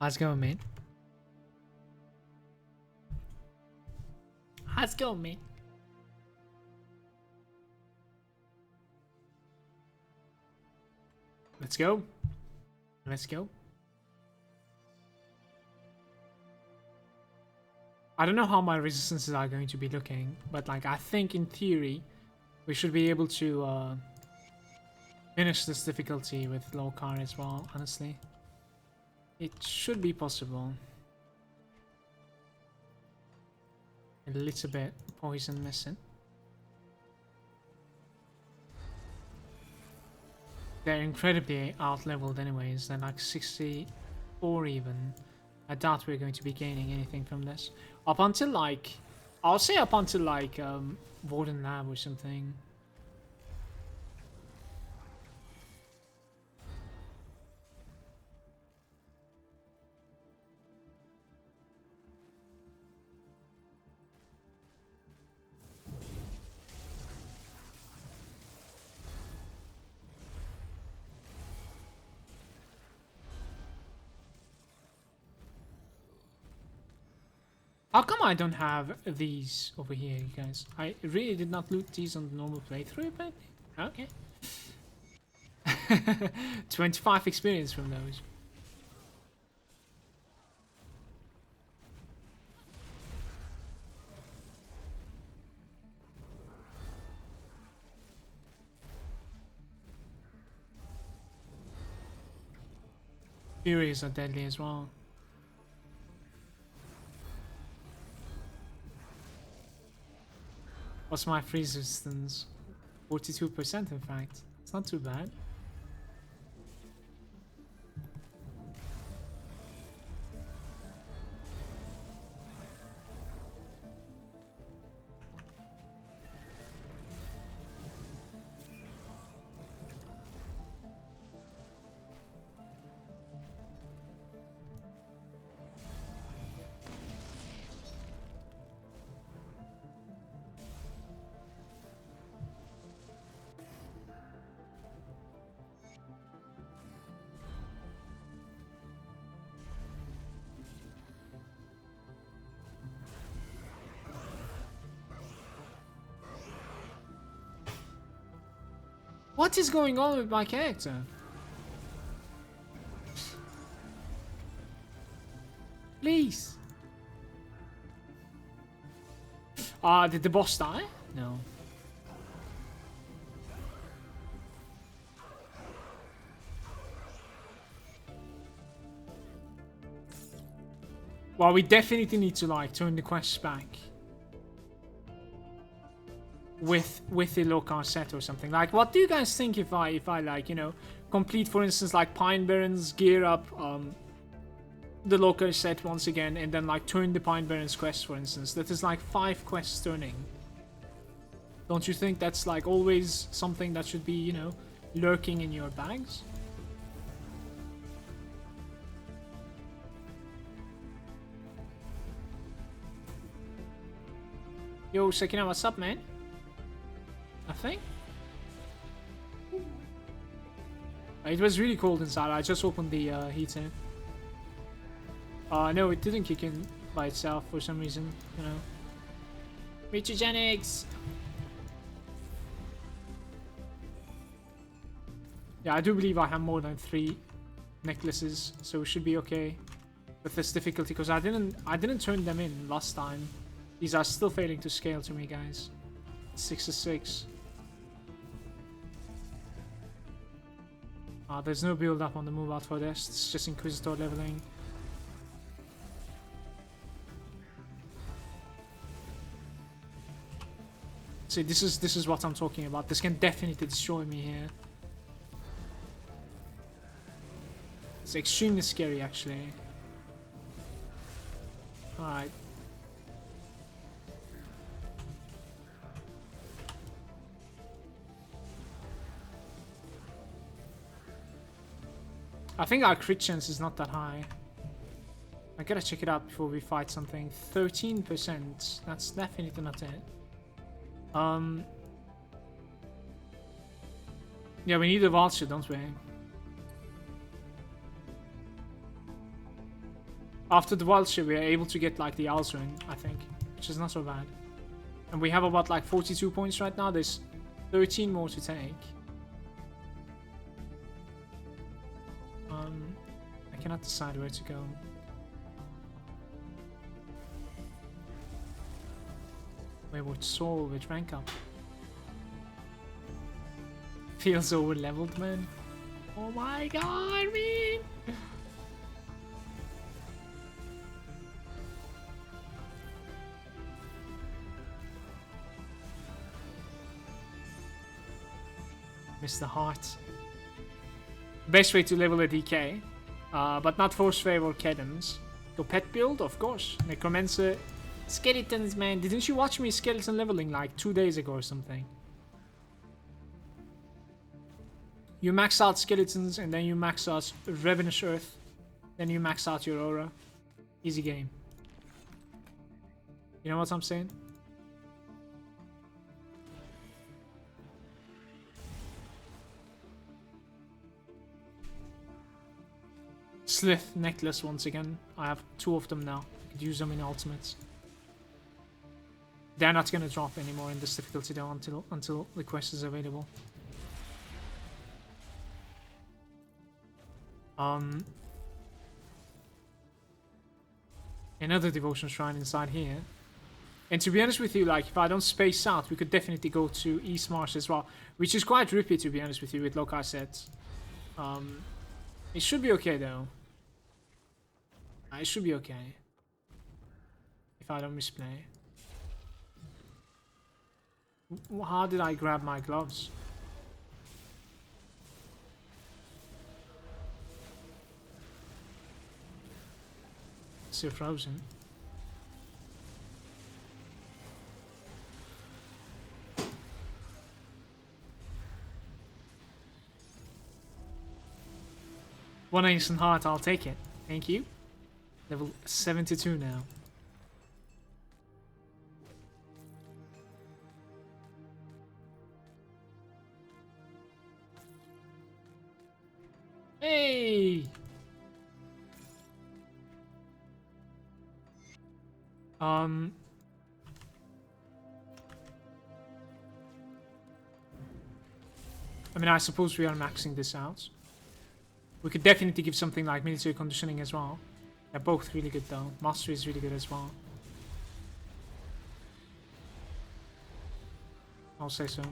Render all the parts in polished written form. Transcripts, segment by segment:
How's it going, mate? How's it going, mate? Let's go. Let's go. I don't know how my resistances are going to be looking, but like I think in theory we should be able to finish this difficulty with low car as well, honestly. It should be possible. A little bit poison missing. They're incredibly out-leveled anyways. They're like 64 even. I doubt we're going to be gaining anything from this. Up until like... I'll say up until like Warden Lab or something. How come I don't have these over here, you guys? I really did not loot these on the normal playthrough, but okay. 25 experience from those. Furies are deadly as well. What's my freeze resistance? 42% in fact. It's not too bad. What is going on with my character? Please. Did the boss die? No. Well, we definitely need to like turn the quests back. With the low set or something. Like, what do you guys think if I like, you know, complete, for instance, like Pine Barrens, gear up the local set once again, and then like turn the Pine Barrens quest, for instance. That is like 5 quests turning. Don't you think that's like always something that should be, you know, lurking in your bags? Yo, Sakina, what's up, man? Nothing? It was really cold inside. I just opened the heater. No, it didn't kick in by itself for some reason, you know. Retrogenics! Yeah, I do believe I have more than 3 necklaces, so we should be okay with this difficulty, because I didn't turn them in last time. These are still failing to scale to me, guys. 6 to 6. There's no build up on the move out for this. It's just Inquisitor leveling. See, this is what I'm talking about. This can definitely destroy me here. It's extremely scary, actually. Alright. I think our crit chance is not that high. I gotta check it out before we fight something. 13%. That's definitely not it. Yeah, we need a vulture, don't we? After the Vulture, we are able to get like the Alzrin, I think, which is not so bad. And we have about like 42 points right now. There's 13 more to take. I cannot decide where to go. Wayward Soul with rank up. Feels over leveled, man. Oh my god, man! Mr. Heart. Best way to level a DK, but not Force Wave or Cadence. Go pet build, of course. Necromancer. Skeletons, man. Didn't you watch me skeleton leveling like 2 days ago or something? You max out skeletons and then you max out Ravenous Earth. Then you max out your aura. Easy game. You know what I'm saying? Slith necklace once again. I have 2 of them now. I could use them in ultimates. They're not gonna drop anymore in this difficulty though until the quest is available. Another devotion shrine inside here. And to be honest with you, like if I don't space out, we could definitely go to East Marsh as well, which is quite rippy to be honest with you with Loci sets. It should be okay though. It should be okay. If I don't misplay. How did I grab my gloves? Still frozen. One ancient heart, I'll take it. Thank you. Level 72 now. Hey! I mean, I suppose we are maxing this out. We could definitely give something like military conditioning as well. They're both really good though. Mastery is really good as well. I'll say so.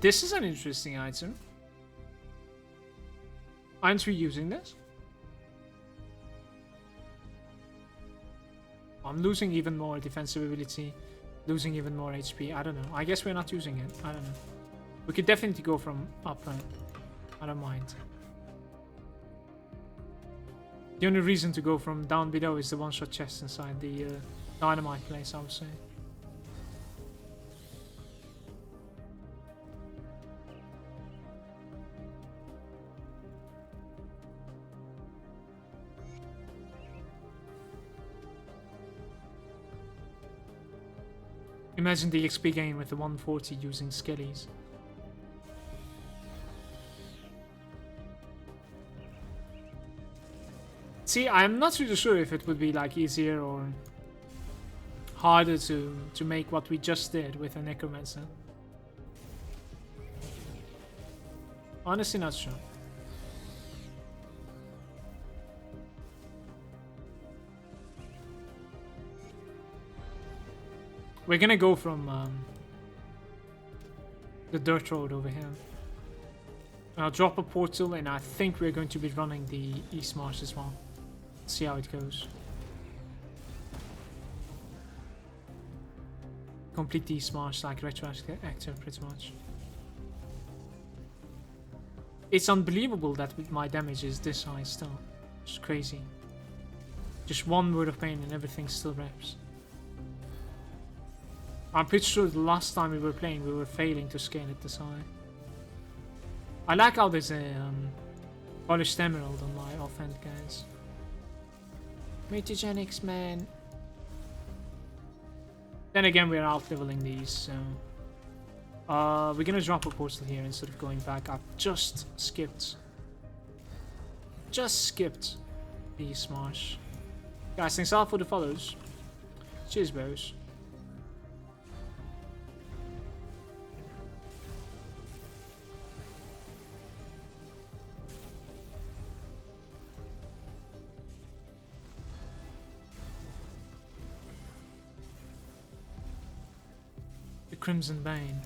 This is an interesting item. Aren't we using this? I'm losing even more defensive ability, losing even more HP. I don't know. I guess we're not using it. I don't know. We could definitely go from up. I don't mind. The only reason to go from down below is the one-shot chest inside the dynamite place, I would say. Imagine the XP gain with the 140 using skellies. See, I'm not really sure if it would be like easier or harder to make what we just did with a Necromancer. Honestly, not sure. We're gonna go from the dirt road over here. I'll drop a portal, and I think we're going to be running the East Marsh as well. See how it goes. Complete the East Marsh like retroactive pretty much. It's unbelievable that my damage is this high still. It's crazy. Just one word of pain and everything still reps. I'm pretty sure the last time we were playing we were failing to scale it this high. I like how there's a polished emerald on my offhand, guys. Mutagenics, man. Then again, we're out leveling these, so we're gonna drop a portal here instead of going back. I've just skipped the smash. Guys, thanks a lot for the follows. Cheers, bros. Crimson Bane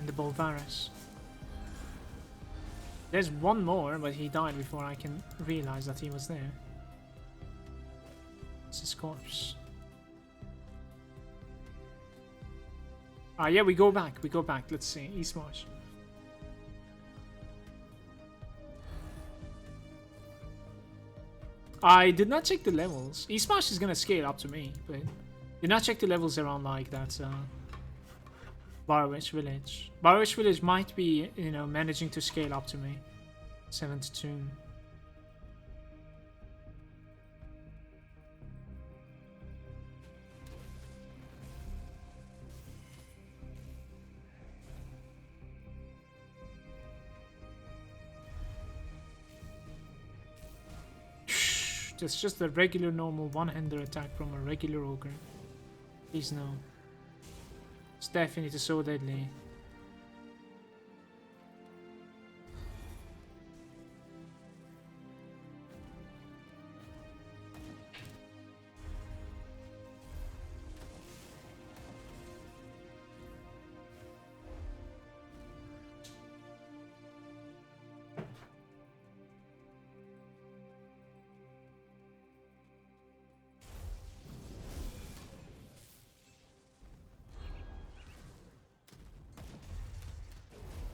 and the Bolvarus. There's one more, but he died before I can realize that he was there. It's his corpse. Ah, yeah, we go back. Let's see. East Marsh. I did not check the levels. East Marsh is gonna scale up to me, but did not check the levels around like that. Barwich Village. Barwich Village might be, you know, managing to scale up to me. 7 to 2. It's just a regular normal one-hander attack from a regular ogre. Please no. It's definitely so deadly.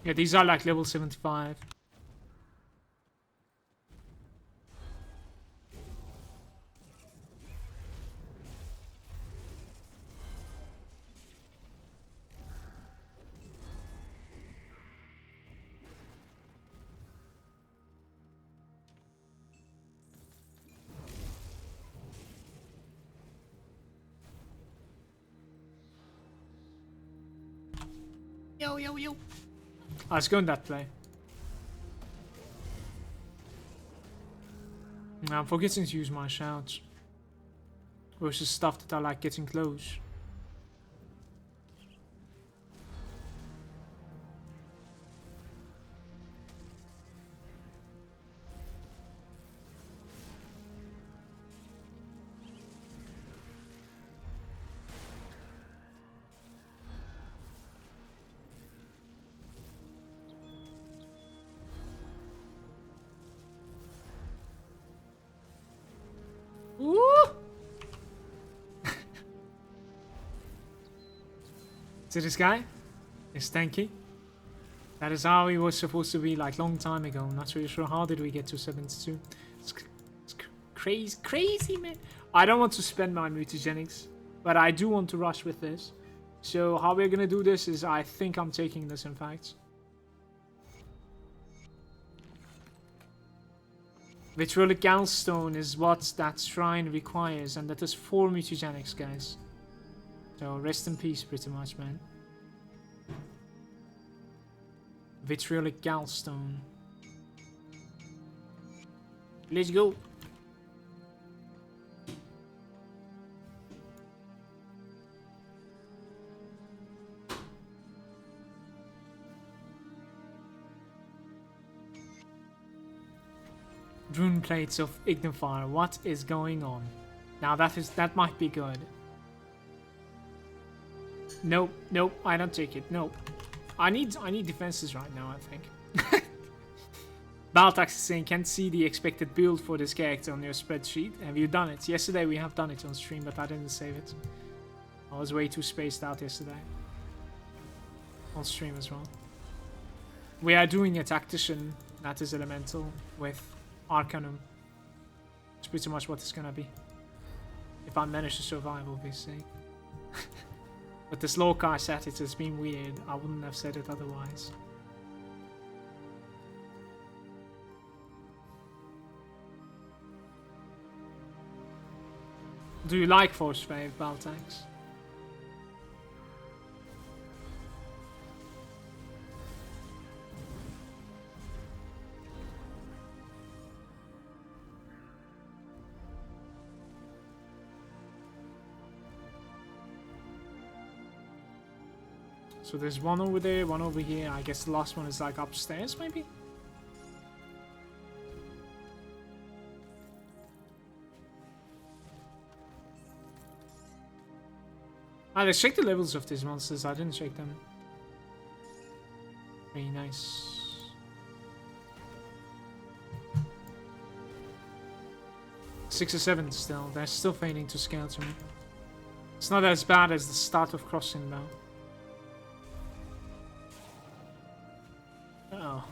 Yeah, these are like level 75. Yo. Let's go in that play. Now I'm forgetting to use my shouts. Versus stuff that I like getting close. See this guy? It's Stanky. That is how he was supposed to be like long time ago. I'm not really sure how did we get to 72. It's crazy, man. I don't want to spend my mutagenics, but I do want to rush with this. So how we're gonna do this is I think I'm taking this in fact. Vitriolic Galstone is what that shrine requires, and that is 4 mutagenics, guys. So rest in peace pretty much, man. Vitriolic Galstone. Let's go. Rune plates of Ignifier. What is going on? Now that might be good. Nope, nope, I don't take it. Nope. I need defenses right now, I think. Baltax is saying, can't see the expected build for this character on your spreadsheet. Have you done it? Yesterday we have done it on stream, but I didn't save it. I was way too spaced out yesterday. On stream as well. We are doing a tactician that is elemental with Arcanum. It's pretty much what it's gonna be. If I manage to survive, obviously. But this low car set, it has been weird. I wouldn't have said it otherwise. Do you like Force Wave, Baltax? So there's one over there, one over here. I guess the last one is like upstairs, maybe? Let's check the levels of these monsters. I didn't check them. Very nice. Six or seven still. They're still fading to scale to me. It's not as bad as the start of Crossing though. Uh-oh.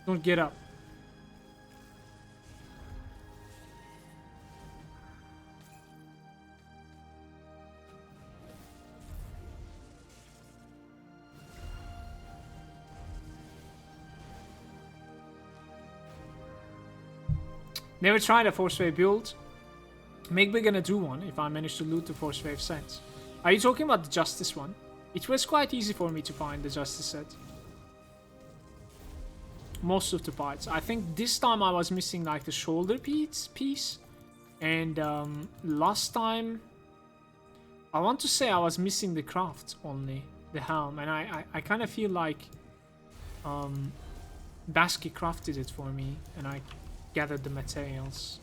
Don't get up. Never tried a Force Wave build. Maybe we're gonna do one if I manage to loot the Force Wave set. Are you talking about the Justice one? It was quite easy for me to find the Justice set. Most of the parts. I think this time I was missing like the shoulder piece. And last time, I want to say I was missing the craft only. The helm. And I kind of feel like Basky crafted it for me. And I gathered the materials.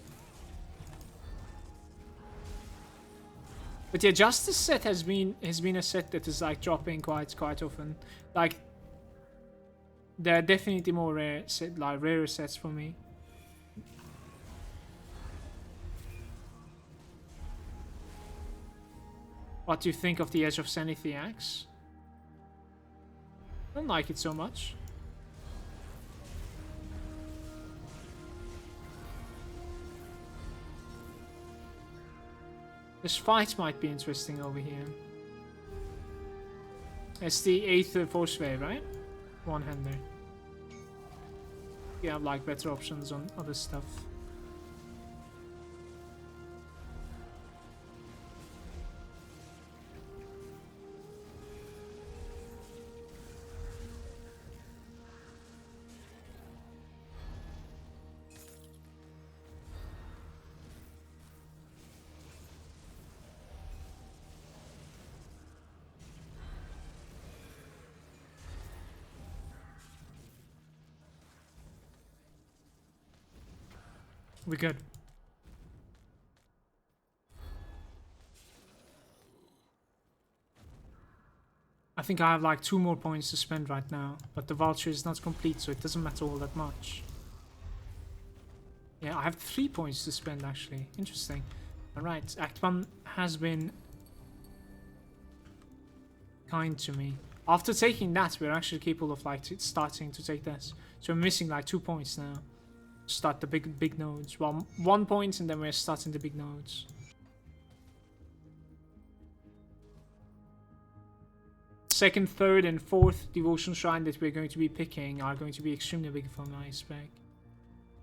But yeah, Justice set has been a set that is like dropping quite often. Like there are definitely more rarer sets for me. What do you think of the Edge of Sanity axe? I don't like it so much. This fight might be interesting over here. It's the 8th Force Wave, right? One-hander. You have like better options on other stuff. We're good. I think I have like 2 more points to spend right now, but the vulture is not complete, so it doesn't matter all that much. Yeah, I have 3 points to spend actually. Interesting. Alright, Act 1 has been kind to me. After taking that, we're actually capable of like starting to take this. So we're missing like 2 points now. Start the big nodes. Well, 1 point and then we're starting the big nodes. Second, third and fourth devotion shrine that we're going to be picking are going to be extremely big for my spec.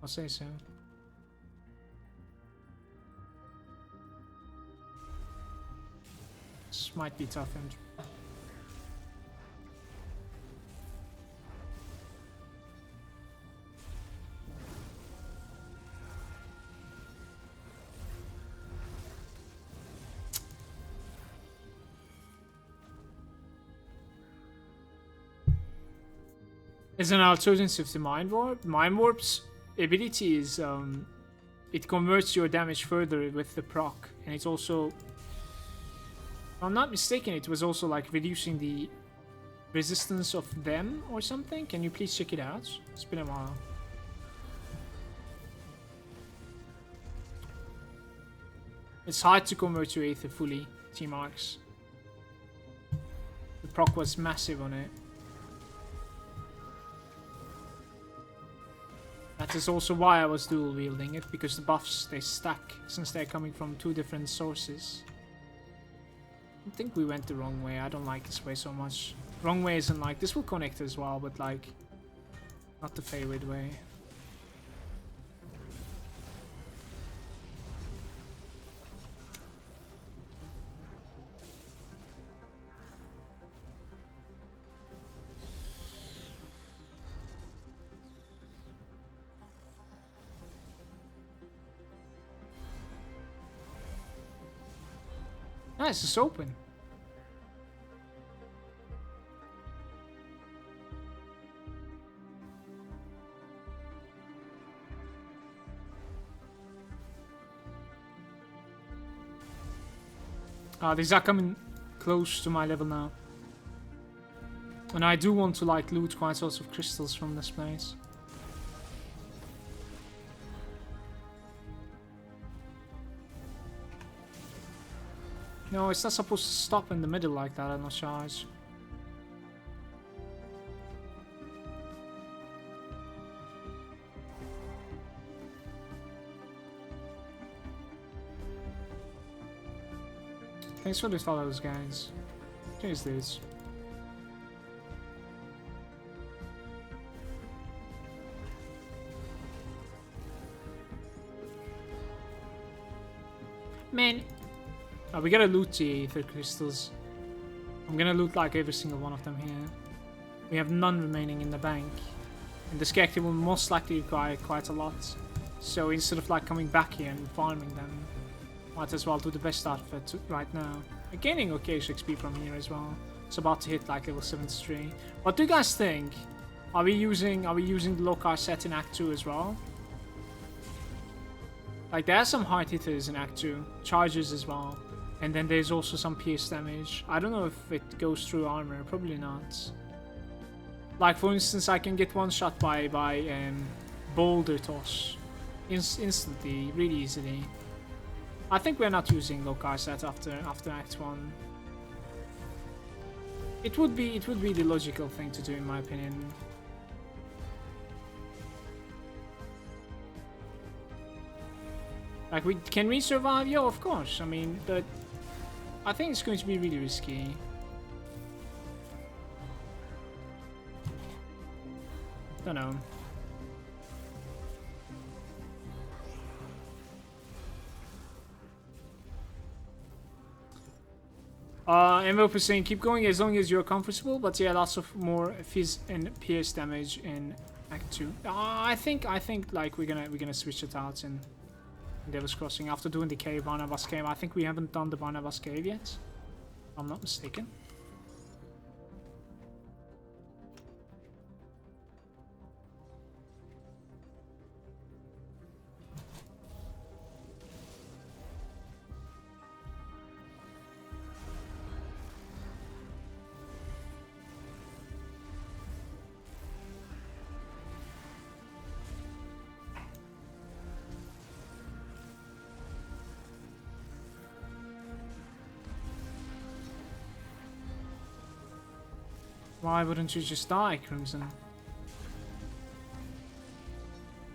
I'll say so. This might be tough and as an alternative to Mind Warp, Mind Warp's ability is it converts your damage further with the proc, and it's also, if I'm not mistaken, it was also like reducing the resistance of them or something. Can you please check it out? It's been a while. It's hard to convert to Aether fully, T-Marks. The proc was massive on it. That is also why I was dual wielding it, because the buffs, they stack since they're coming from 2 different sources. I think we went the wrong way. I don't like this way so much. Wrong way isn't like, this will connect as well, but like, not the favorite way. Nice, it's open. These are coming close to my level now. And I do want to like loot quite lots of crystals from this place. No, it's not supposed to stop in the middle like that, I'm not charged. Thanks for the follows, guys. Cheers, dudes. Man. Oh, we gotta loot the Aether crystals. I'm gonna loot like every single one of them here. We have none remaining in the bank. And this character will most likely require quite a lot. So instead of like coming back here and farming them, might as well do the best out of it right now. We're gaining okay XP from here as well. It's about to hit like level 73. What do you guys think? Are we using the Lokar set in Act 2 as well? Like there are some hard hitters in Act 2, charges as well. And then there's also some pierce damage. I don't know if it goes through armor, probably not. Like for instance, I can get one shot by boulder toss instantly, really easily. I think we're not using Lokar set after Act 1. It would be the logical thing to do in my opinion. Like can we survive? Yeah, of course. I mean, but I think it's going to be really risky. Don't know. Envelope is saying keep going as long as you're comfortable, but yeah, lots of more fizz and pierce damage in Act 2. I think like we're gonna switch it out in Devil's Crossing after doing the cave, Barnabas Cave. I think we haven't done the Barnabas Cave yet, if I'm not mistaken. Why wouldn't you just die, Crimson?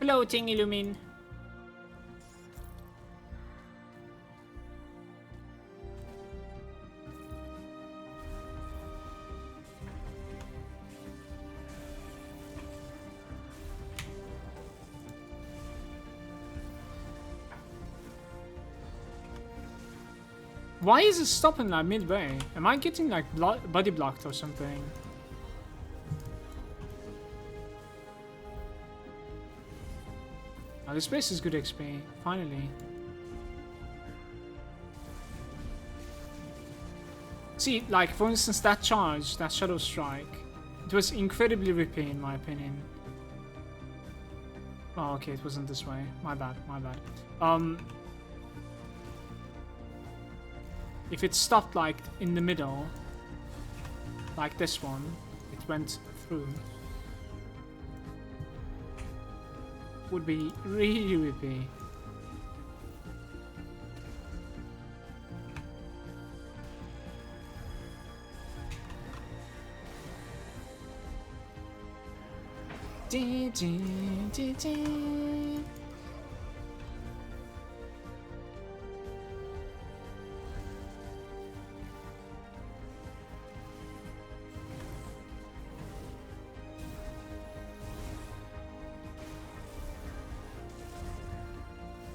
Floating Illumin. Why is it stopping like midway? Am I getting like body blocked or something? Oh, this place is good XP, finally. See, like for instance that charge, that Shadow Strike, it was incredibly ripping in my opinion. Oh, okay, it wasn't this way. My bad, my bad. If it stopped like in the middle, like this one, it went through. Would be really whippy.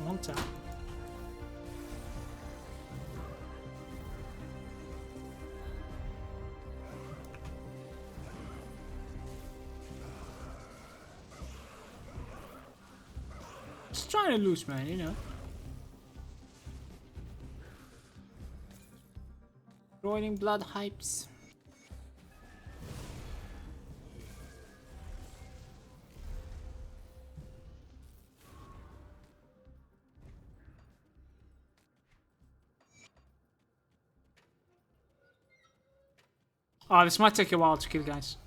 One tap. Just trying to lose, man, you know. Roiling blood hypes. Oh, this might take a while to kill, guys.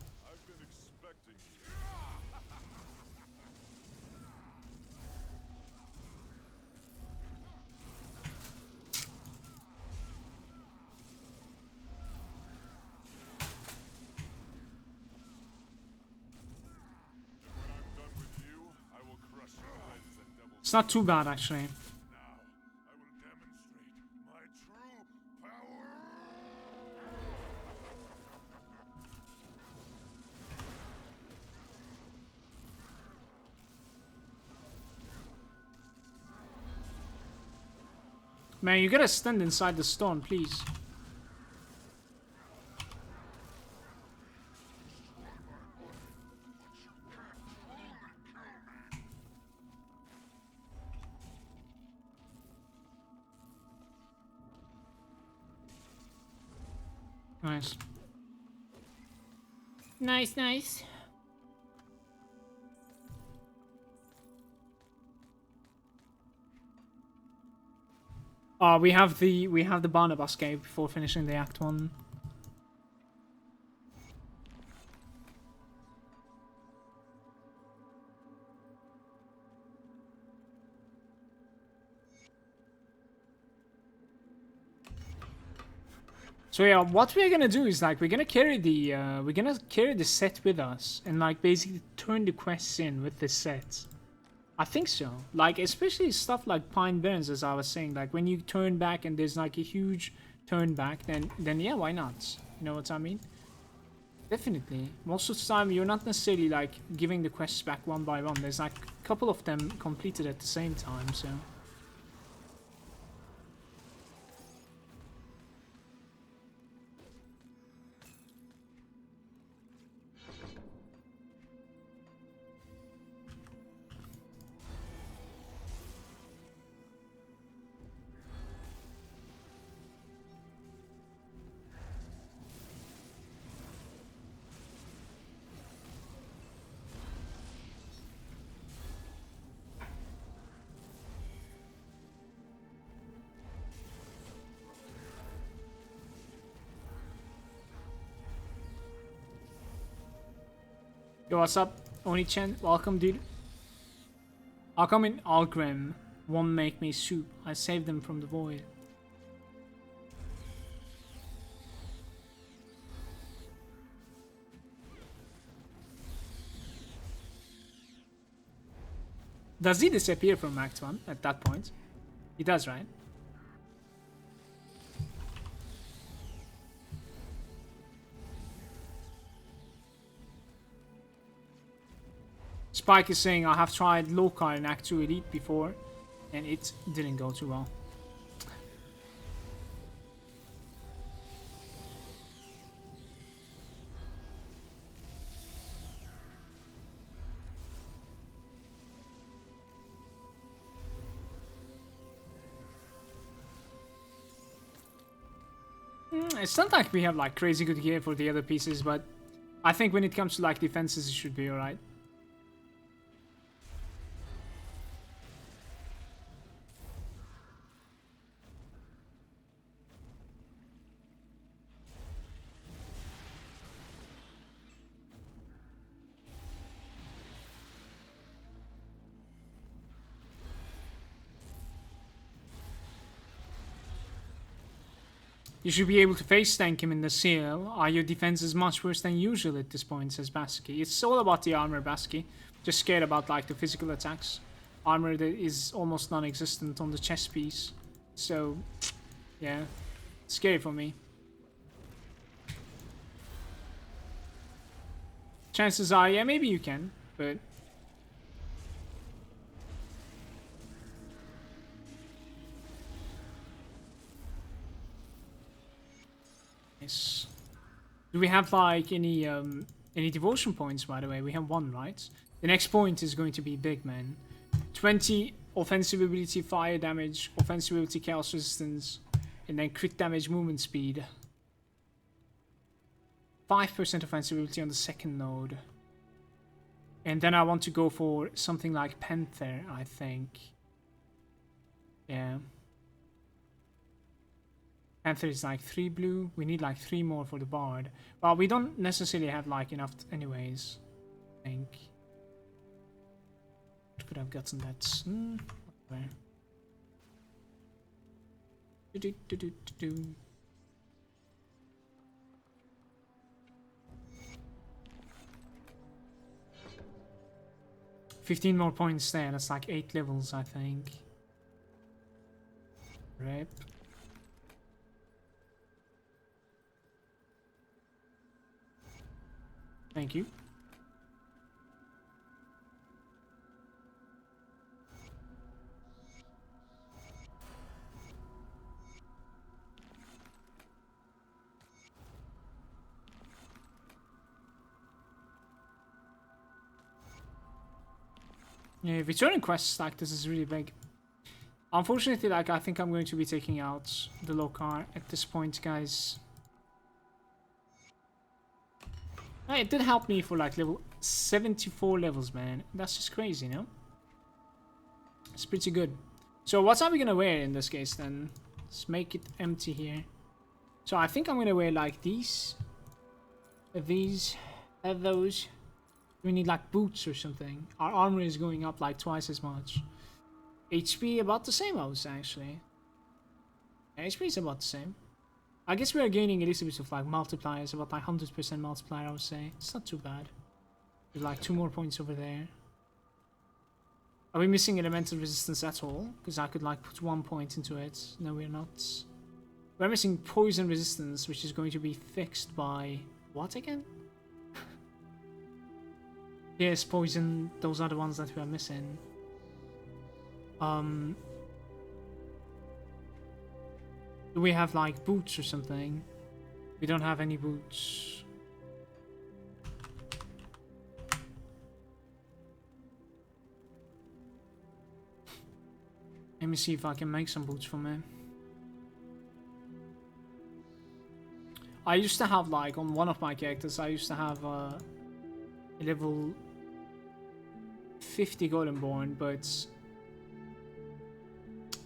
It's not too bad, actually. Man, you gotta stand inside the stone, please. Nice. Nice, nice. We have the Barnabas cave before finishing the Act 1. So yeah, what we're gonna do is like we're gonna carry the set with us and like basically turn the quests in with the set. I think so. Like especially stuff like Pine Barrens, as I was saying. Like when you turn back and there's like a huge turn back, then yeah, why not? You know what I mean? Definitely. Most of the time, you're not necessarily like giving the quests back one by one. There's like a couple of them completed at the same time, so. Yo, what's up, Oni-chan? Welcome, dude. How come in Algrim won't make me soup? I saved them from the void. Does he disappear from Act 1 at that point? He does, right? Spike is saying, I have tried Lokar in Act 2 Elite before, and it didn't go too well. It's not like we have like crazy good gear for the other pieces, but I think when it comes to like defenses, it should be alright. You should be able to face tank him in the seal. Your defense is much worse than usual at this point, says Basky. It's all about the armor, Basky. Just scared about like the physical attacks. Armor that is almost non-existent on the chest piece. So, yeah, scary for me. Chances are, yeah, maybe you can, but... Nice. Do we have, like, any devotion points, by the way? We have 1, right? The next point is going to be big, man. 20 offensive ability, fire damage, offensive ability, chaos resistance, and then crit damage, movement speed. 5% offensive ability on the second node. And then I want to go for something like Panther, I think. Yeah. Panther is like 3 blue. We need like 3 more for the Bard. Well, we don't necessarily have like enough anyways, I think. Could have gotten that. Where? Do. 15 more points there. That's like 8 levels, I think. Rip. Thank you. Yeah, returning quests like this is really big. Unfortunately, like, I think I'm going to be taking out the Lokar at this point, guys. It did help me for like level 74 levels, man. That's just crazy, no? It's pretty good. So what are we gonna wear in this case then? Let's make it empty here. So I think I'm gonna wear like these, those. We need like boots or something. Our armor is going up like twice as much. HP about the same, I would say, actually. Yeah, HP is about the same. I guess we are gaining a little bit of like multipliers, about like 100% multiplier, I would say. It's not too bad. There's like 2 more points over there. Are we missing elemental resistance at all? Because I could like put 1 point into it. No, we're not. We're missing poison resistance, which is going to be fixed by what again? Yes, poison. Those are the ones that we are missing. Do we have like boots or something? We don't have any boots. Let me see if I can make some boots for me. I used to have like on one of my characters, I used to have a level 50 Golemborn, but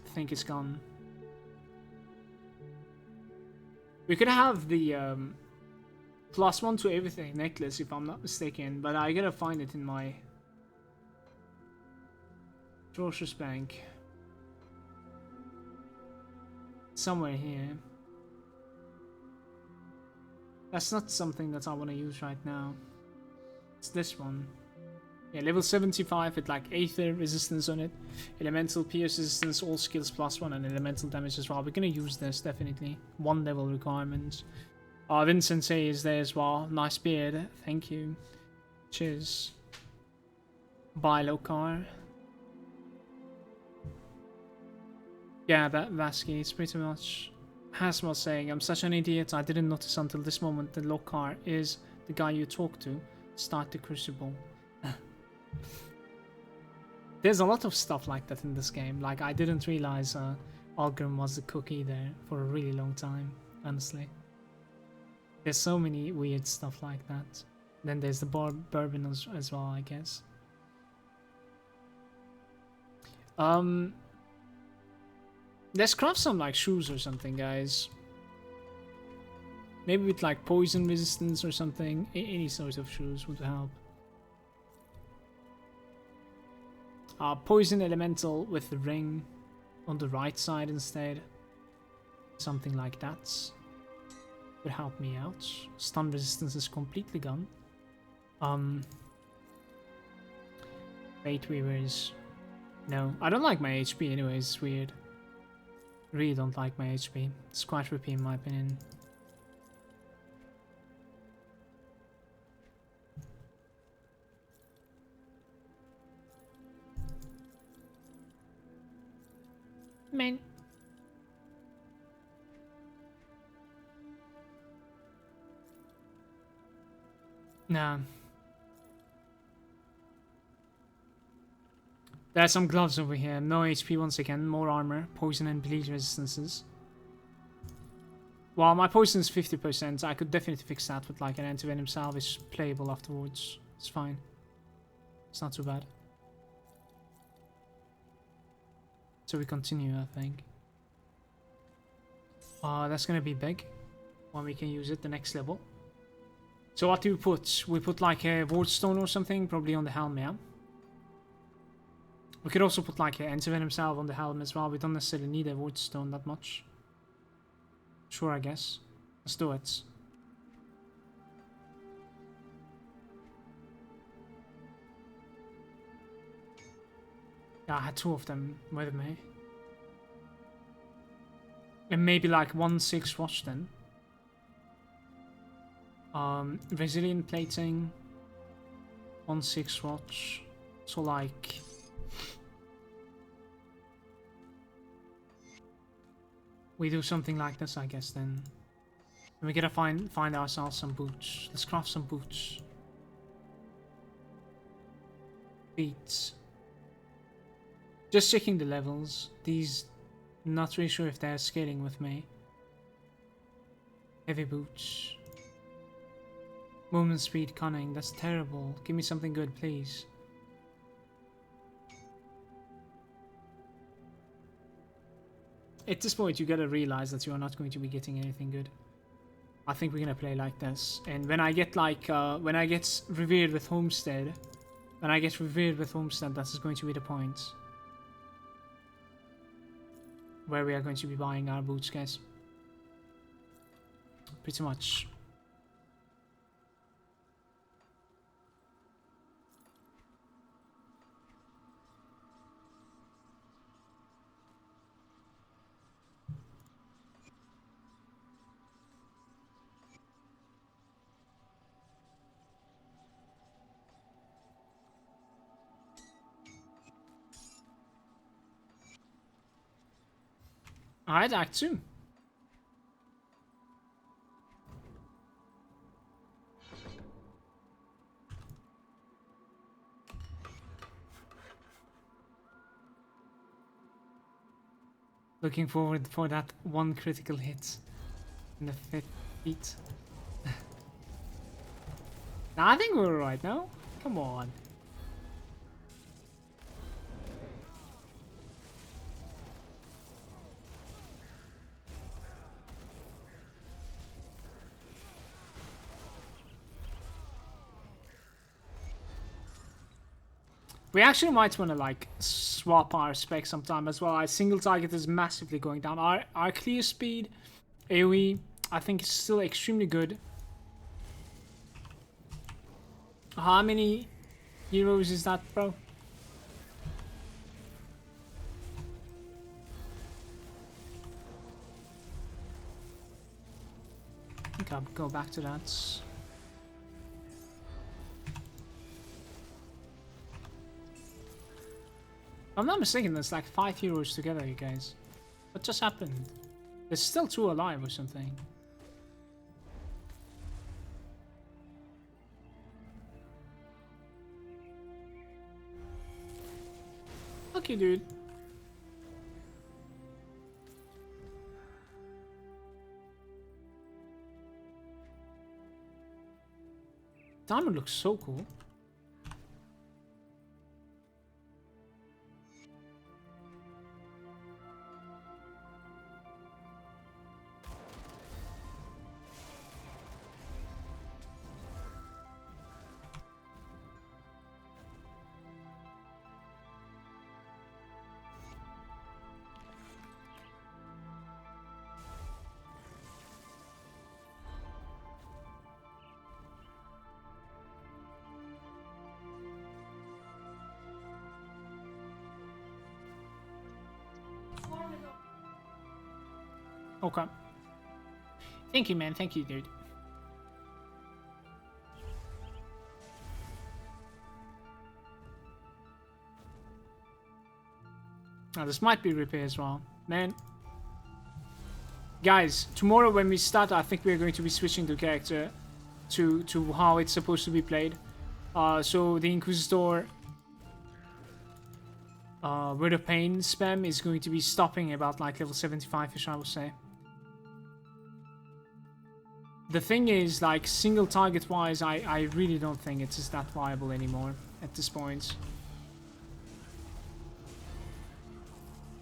I think it's gone. We could have the +1 to everything necklace if I'm not mistaken, but I gotta find it in my Troshus bank. Somewhere here. That's not something that I want to use right now. It's this one. Yeah, level 75 with like Aether resistance on it. Elemental Pierce resistance, all skills +1, and elemental damage as well. We're gonna use this, definitely. 1 level requirement. Vin Sensei is there as well. Nice beard. Thank you. Cheers. Bye, Lokar. Yeah, that Vasky, it's pretty much Hasmel saying, I'm such an idiot, I didn't notice until this moment that Lokar is the guy you talk to. Start the Crucible. There's a lot of stuff like that in this game. Like, I didn't realize Algrim was the cook either for a really long time, honestly. There's so many weird stuff like that. Then there's the bourbon as well, I guess. Let's craft some like shoes or something, guys. Maybe with like poison resistance or something. Any sort of shoes would help. Poison elemental with the ring on the right side instead. Something like that. would help me out. Stun resistance is completely gone. Fate Weavers. No, I don't like my HP anyways, it's weird. Really don't like my HP. It's quite RP in my opinion. Man. Nah. There are some gloves over here. No HP once again. More armor. Poison and bleed resistances. Well, my poison is 50%. I could definitely fix that with like an anti-venom salve. It's playable afterwards. It's fine. It's not too bad. So we continue, I think. That's gonna be big. When we can use it the next level. So what do we put? We put like a ward stone or something, probably on the helm, yeah? We could also put like an anti-venom salve on the helm as well. We don't necessarily need a ward stone that much. Sure, I guess. Let's do it. Yeah, I had 2 of them with me. And maybe like 1-6 watch then. Resilient plating. 1-6 watch. So like... we do something like this, I guess, then. And we gotta find ourselves some boots. Let's craft some boots. Feet. Just checking the levels. These, not really sure if they're scaling with me. Heavy boots. Movement speed, cunning. That's terrible. Give me something good, please. At this point, you gotta realize that you are not going to be getting anything good. I think we're gonna play like this. And when I get like, when I get revered with Homestead, that is going to be the point. Where we are going to be buying our boots, guys. Pretty much. Alright, Act 2. Looking forward for that one critical hit in the 5th feet. Nah, I think we're right now. Come on. We actually might want to like swap our specs sometime as well. Our single target is massively going down. Our clear speed, AoE, I think is still extremely good. How many heroes is that, bro? I think I'll go back to that. If I'm not mistaken, there's like 5 heroes together, you guys. What just happened? There's still 2 alive or something. Okay, dude. Diamond looks so cool. Okay. Thank you, man. Thank you, dude. Now, this might be repair as well. Man. Guys, tomorrow when we start, I think we're going to be switching the character to how it's supposed to be played. So the Inquisitor Word of Pain spam is going to be stopping about like level 75-ish, I would say. The thing is, like, single target wise, I really don't think it's that viable anymore at this point.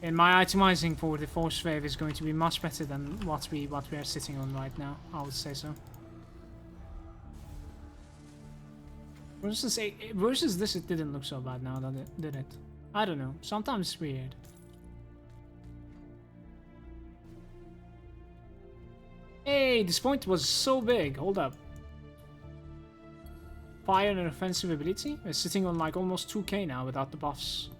And my itemizing for the Force Wave is going to be much better than what we are sitting on right now, I would say so. Versus this, it didn't look so bad now, did it? I don't know. Sometimes it's weird. Hey, this point was so big. Hold up. Fire and offensive ability? We're sitting on like almost 2k now without the buffs.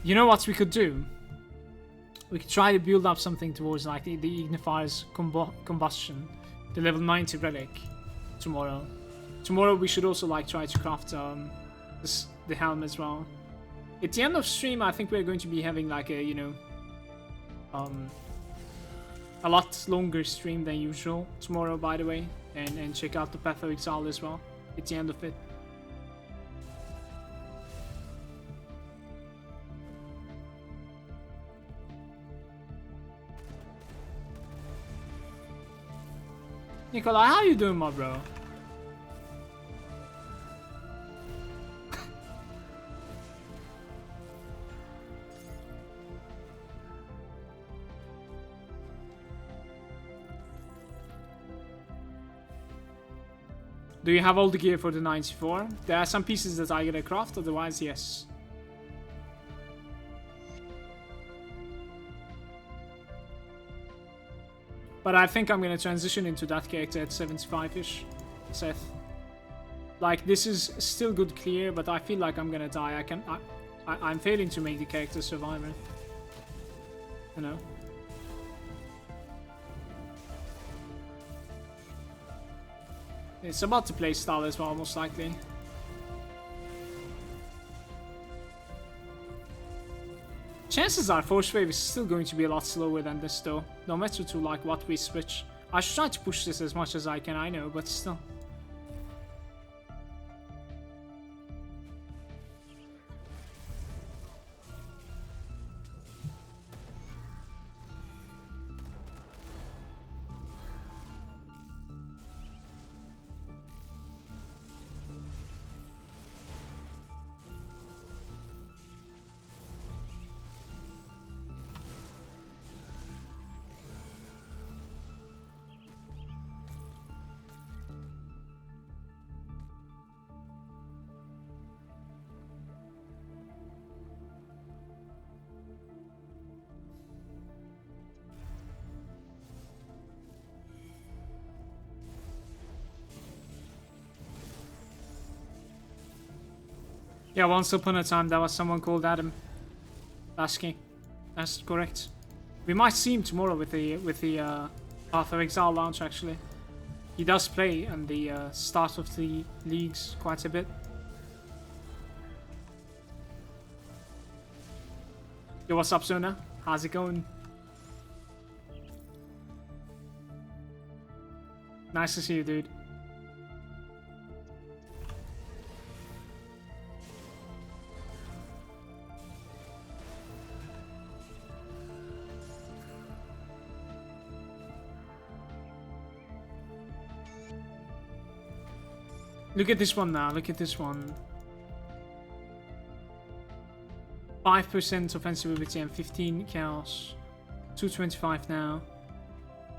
You know what we could do? We could try to build up something towards like the Ignifier's combustion, the level 90 relic tomorrow. Tomorrow we should also like try to craft the helm as well. At the end of stream, I think we're going to be having like a, you know, a lot longer stream than usual tomorrow, by the way, and check out the Path of Exile as well at the end of it. Nikolai, how you doing, my bro? Do you have all the gear for the 94? There are some pieces that I gotta craft, otherwise, yes. But I think I'm gonna transition into that character at 75-ish, Seth. Like, this is still good clear, but I feel like I'm gonna die. I'm failing to make the character survivor. You know? It's about the playstyle as well, most likely. Chances are Force Wave is still going to be a lot slower than this though, no matter to like what we switch. I should try to push this as much as I can, I know, but still. Yeah, once upon a time there was someone called Adam Lasky. That's correct. We might see him tomorrow with the Path of Exile launch actually. He does play in the start of the leagues quite a bit. Yo, what's up, Zona? How's it going? Nice to see you, dude. Look at this one now, look at this one. 5% offensive ability and 15 chaos. 225 now.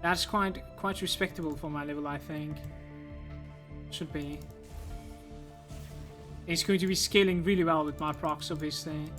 That's quite respectable for my level, I think. Should be. It's going to be scaling really well with my procs, obviously.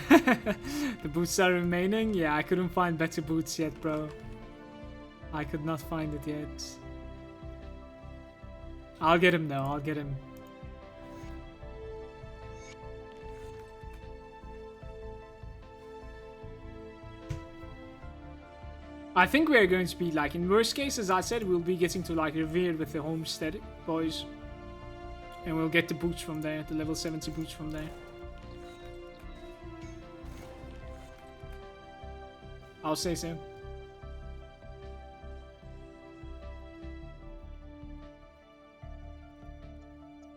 The boots are remaining? Yeah, I couldn't find better boots yet, bro. I could not find it yet. I'll get him though, I'll get him. I think we are going to be like, in worst case, as I said, we'll be getting to like Revered with the Homestead boys. And we'll get the boots from there, the level 70 boots from there. I'll say so.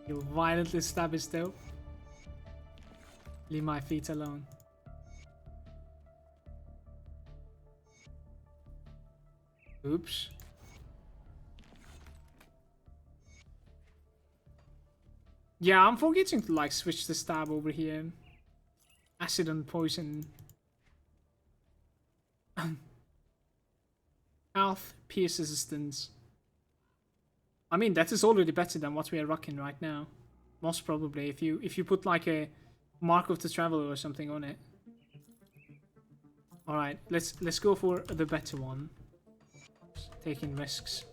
You'll violently stab his toe. Leave my feet alone. Oops. Yeah, I'm forgetting to like switch the stab over here. Acid and poison. Health, pierce resistance. I mean, that is already better than what we are rocking right now. Most probably, if you put like a Mark of the Traveler or something on it. All right, let's go for the better one. Taking risks.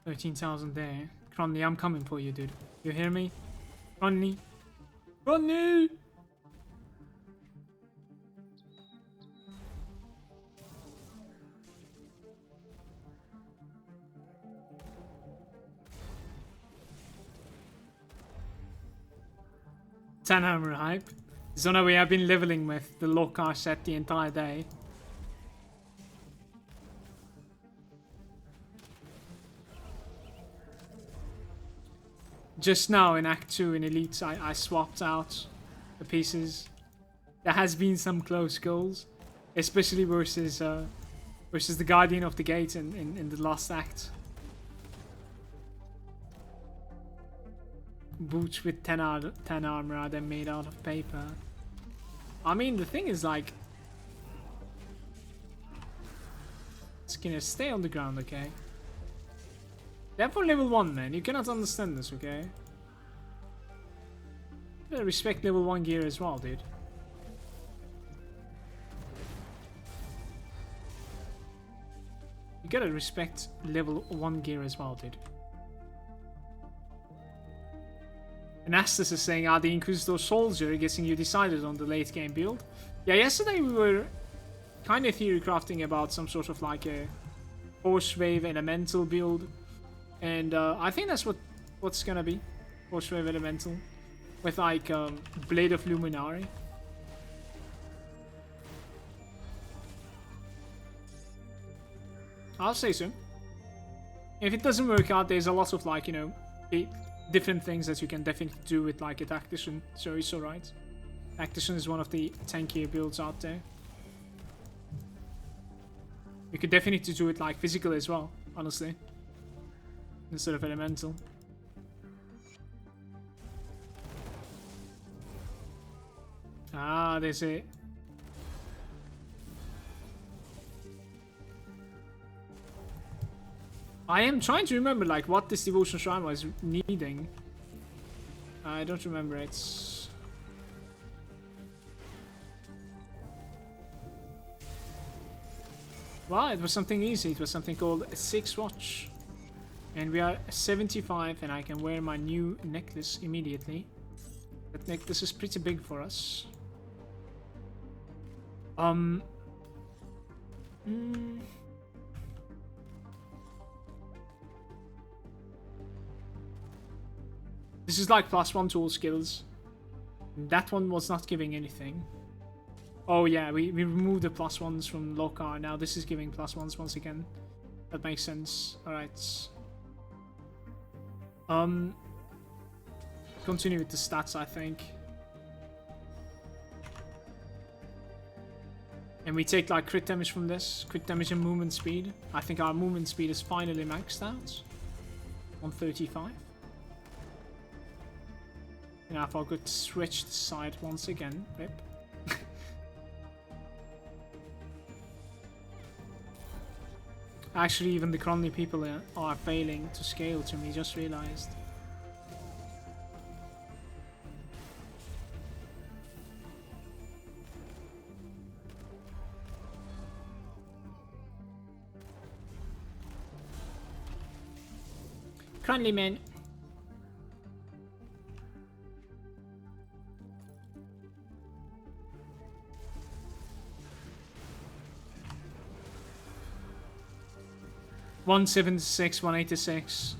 $13,000 there. Cronley, I'm coming for you, dude. You hear me? Cronley. Cronley! Ten armor hype. Zona, we have been leveling with the Lokar set the entire day. Just now in Act 2 in Elites, I swapped out the pieces. There has been some close goals, especially versus the Guardian of the Gate in the last act. Boots with 10 armor are then made out of paper. I mean, the thing is like, Skinner, stay on the ground, okay? They're for level 1, man. You cannot understand this, okay? You gotta respect level 1 gear as well, dude. You gotta respect level 1 gear as well, dude. And Astus is saying, the Inquisitor Soldier getting you decided on the late game build? Yeah, yesterday we were kind of theory crafting about some sort of like a Force Wave Elemental build. And I think that's what's gonna be. Force Wave Elemental. With like Blade of Luminari. I'll say so. If it doesn't work out, there's a lot of like, you know, different things that you can definitely do with like a Tactician. So it's alright. Tactician is one of the tankier builds out there. You could definitely do it like physical as well, honestly. Instead of elemental. There's a... I am trying to remember like what this devotion shrine was needing. I don't remember it. Well, it was something easy. It was something called a 6 watch. And we are 75 and I can wear my new necklace immediately. That necklace is pretty big for us. This is like +1 to all skills. That one was not giving anything. Oh yeah, we removed the +1s from Lokar. Now this is giving +1s once again. That makes sense. Alright. Continue with the stats, I think. And we take like crit damage from this. Crit damage and movement speed. I think our movement speed is finally maxed out. 135. Yeah, if I could switch the side once again. Rip. Actually, even the Cronley people are failing to scale to me, just realized. Cronley man. $176, $186.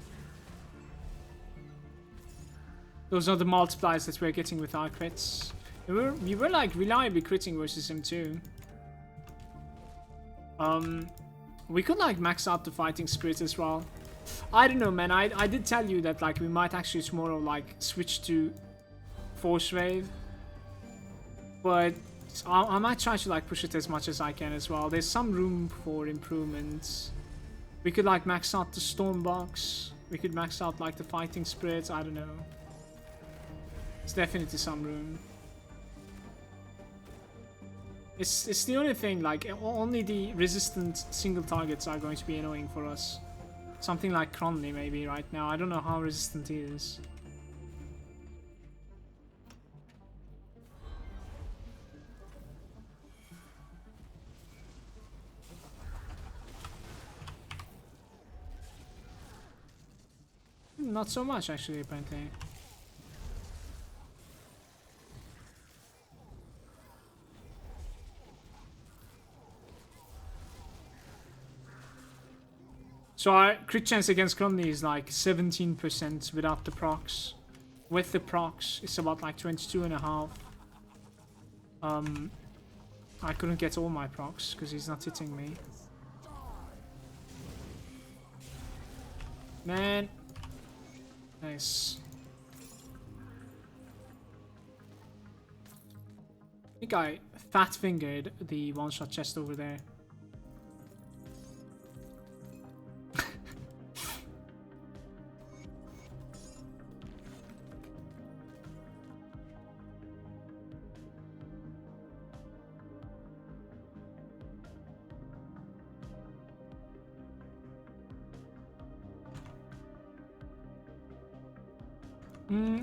Those are the multipliers that we're getting with our crits. We were like reliably critting versus him too. We could like max out the fighting spirit as well. I don't know, man. I did tell you that like we might actually tomorrow like switch to force wave, but I might try to like push it as much as I can as well. There's some room for improvements. We could like max out the storm box. We could max out like the fighting spirits. I don't know. It's definitely some room. It's the only thing, like only the resistant single targets are going to be annoying for us. Something like Cronley maybe right now. I don't know how resistant he is. Not so much actually, apparently. So our crit chance against Cronley is like 17% without the procs. With the procs, it's about like 22.5. I couldn't get all my procs because he's not hitting me. Man. Nice. I think I fat fingered the one-shot chest over there.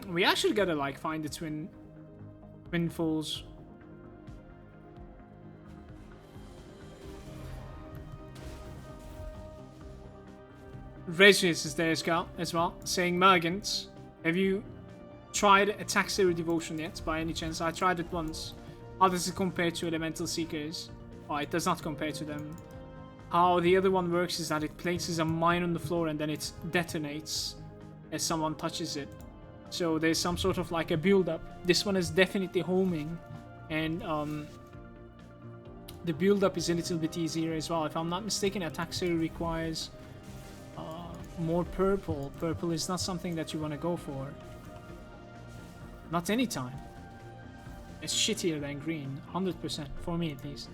We actually gotta like find the twin falls. Regis is there as well, saying Malagant, have you tried Attack Zero Devotion yet by any chance? I tried it once. How does it compare to Elemental Seekers? Oh, it does not compare to them. How the other one works is that it places a mine on the floor and then it detonates as someone touches it. So there's some sort of like a build-up. This one is definitely homing, and the build-up is a little bit easier as well. If I'm not mistaken, Attack Zero requires more purple. Purple is not something that you want to go for. Not anytime. It's shittier than green, 100%, for me at least.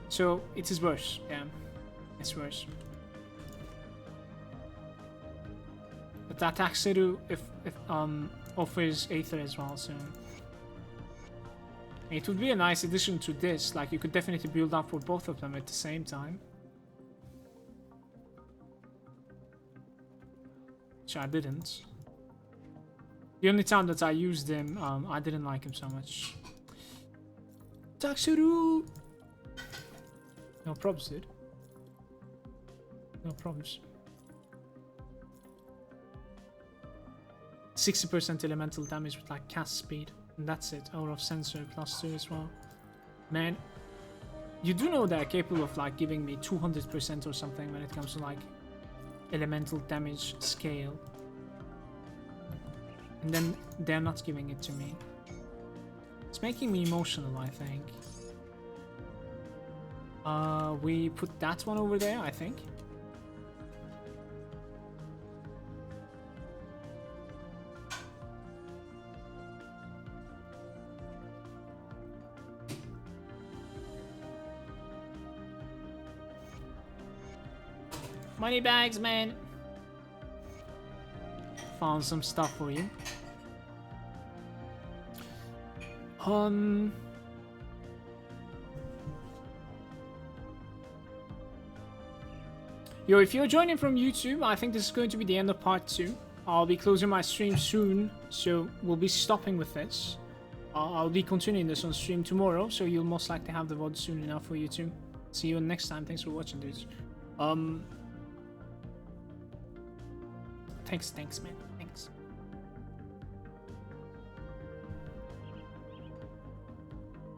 So it is worse, yeah. It's worse. But that Attack Zero offers Aether as well, so it would be a nice addition to this. Like you could definitely build up for both of them at the same time. Which I didn't. The only time that I used him, I didn't like him so much. Attack Zero! No problems, dude. No problems. 60% elemental damage with like cast speed, and that's it. Aura of Sensor +2 as well. Man, you do know they're capable of like giving me 200% or something when it comes to like elemental damage scale, and then they're not giving it to me. It's making me emotional, I think. We put that one over there, I think. Money bags, man. Found some stuff for you. Yo, if you're joining from YouTube, I think this is going to be the end of part 2. I'll be closing my stream soon, so we'll be stopping with this. I'll be continuing this on stream tomorrow, so you'll most likely have the VOD soon enough for YouTube. See you next time. Thanks for watching, dudes. Thanks, man.